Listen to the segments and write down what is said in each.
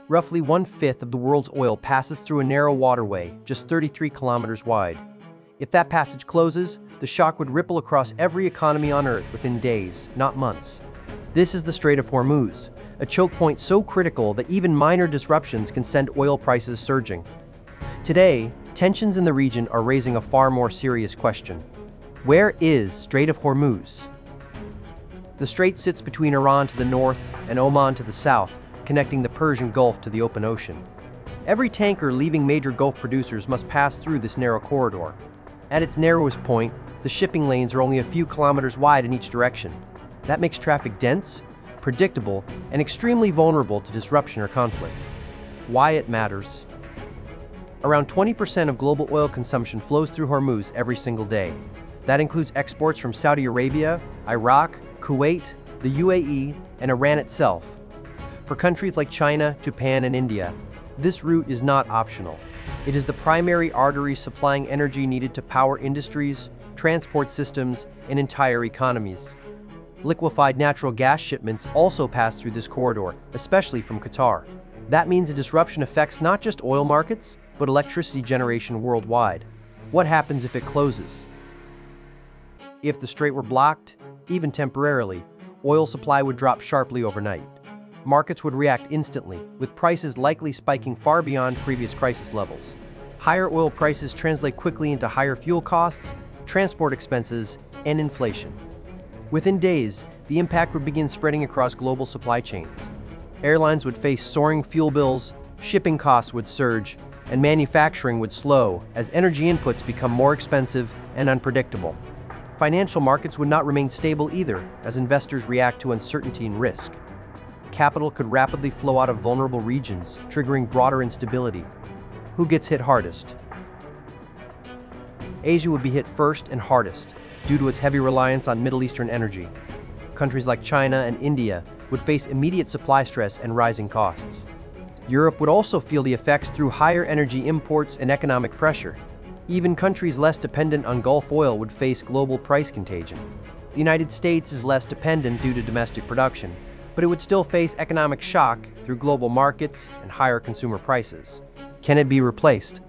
Roughly 1/5 of the world's oil passes through a narrow waterway, just 33 kilometers wide. If that passage closes, the shock would ripple across every economy on Earth within days, not months. This is the Strait of Hormuz, a choke point so critical that even minor disruptions can send oil prices surging. Today, tensions in the region are raising a far more serious question. Where is Strait of Hormuz? The strait sits between Iran to the north and Oman to the south, connecting the Persian Gulf to the open ocean. Every tanker leaving major Gulf producers must pass through this narrow corridor. At its narrowest point, the shipping lanes are only a few kilometers wide in each direction. That makes traffic dense, predictable, and extremely vulnerable to disruption or conflict. Why it matters? Around 20% of global oil consumption flows through Hormuz every single day. That includes exports from Saudi Arabia, Iraq, Kuwait, the UAE, and Iran itself. For countries like China, Japan, and India, this route is not optional. It is the primary artery supplying energy needed to power industries, transport systems, and entire economies. Liquefied natural gas shipments also pass through this corridor, especially from Qatar. That means a disruption affects not just oil markets, but electricity generation worldwide. What happens if it closes? If the strait were blocked, even temporarily, oil supply would drop sharply overnight. Markets would react instantly, with prices likely spiking far beyond previous crisis levels. Higher oil prices translate quickly into higher fuel costs, transport expenses, and inflation. Within days, the impact would begin spreading across global supply chains. Airlines would face soaring fuel bills, shipping costs would surge, and manufacturing would slow as energy inputs become more expensive and unpredictable. Financial markets would not remain stable either, as investors react to uncertainty and risk. Capital could rapidly flow out of vulnerable regions, triggering broader instability. Who gets hit hardest? Asia would be hit first and hardest, due to its heavy reliance on Middle Eastern energy. Countries like China and India would face immediate supply stress and rising costs. Europe would also feel the effects through higher energy imports and economic pressure. Even countries less dependent on Gulf oil would face global price contagion. The United States is less dependent due to domestic production, but it would still face economic shock through global markets and higher consumer prices. Can it be replaced?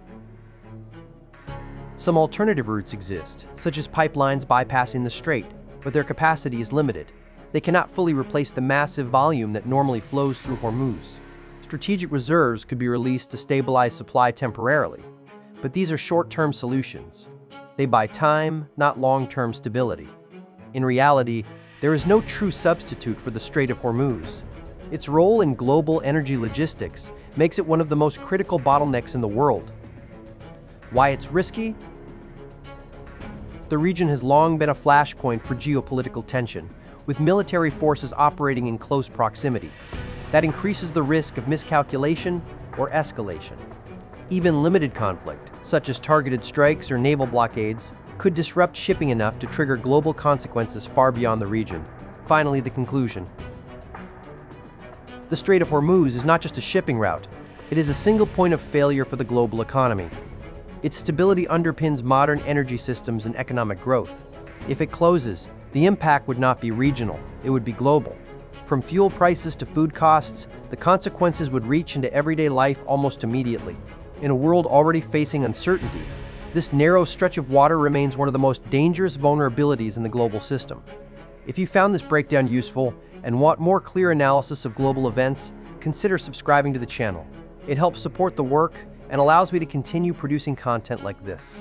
Some alternative routes exist, such as pipelines bypassing the strait, but their capacity is limited. They cannot fully replace the massive volume that normally flows through Hormuz. Strategic reserves could be released to stabilize supply temporarily, but these are short-term solutions. They buy time, not long-term stability. In reality, there is no true substitute for the Strait of Hormuz. Its role in global energy logistics makes it one of the most critical bottlenecks in the world. Why it's risky? The region has long been a flashpoint for geopolitical tension, with military forces operating in close proximity. That increases the risk of miscalculation or escalation. Even limited conflict, such as targeted strikes or naval blockades, could disrupt shipping enough to trigger global consequences far beyond the region. Finally, the conclusion. The Strait of Hormuz is not just a shipping route, it is a single point of failure for the global economy. Its stability underpins modern energy systems and economic growth. If it closes, the impact would not be regional, it would be global. From fuel prices to food costs, the consequences would reach into everyday life almost immediately. In a world already facing uncertainty, this narrow stretch of water remains one of the most dangerous vulnerabilities in the global system. If you found this breakdown useful and want more clear analysis of global events, consider subscribing to the channel. It helps support the work and allows me to continue producing content like this.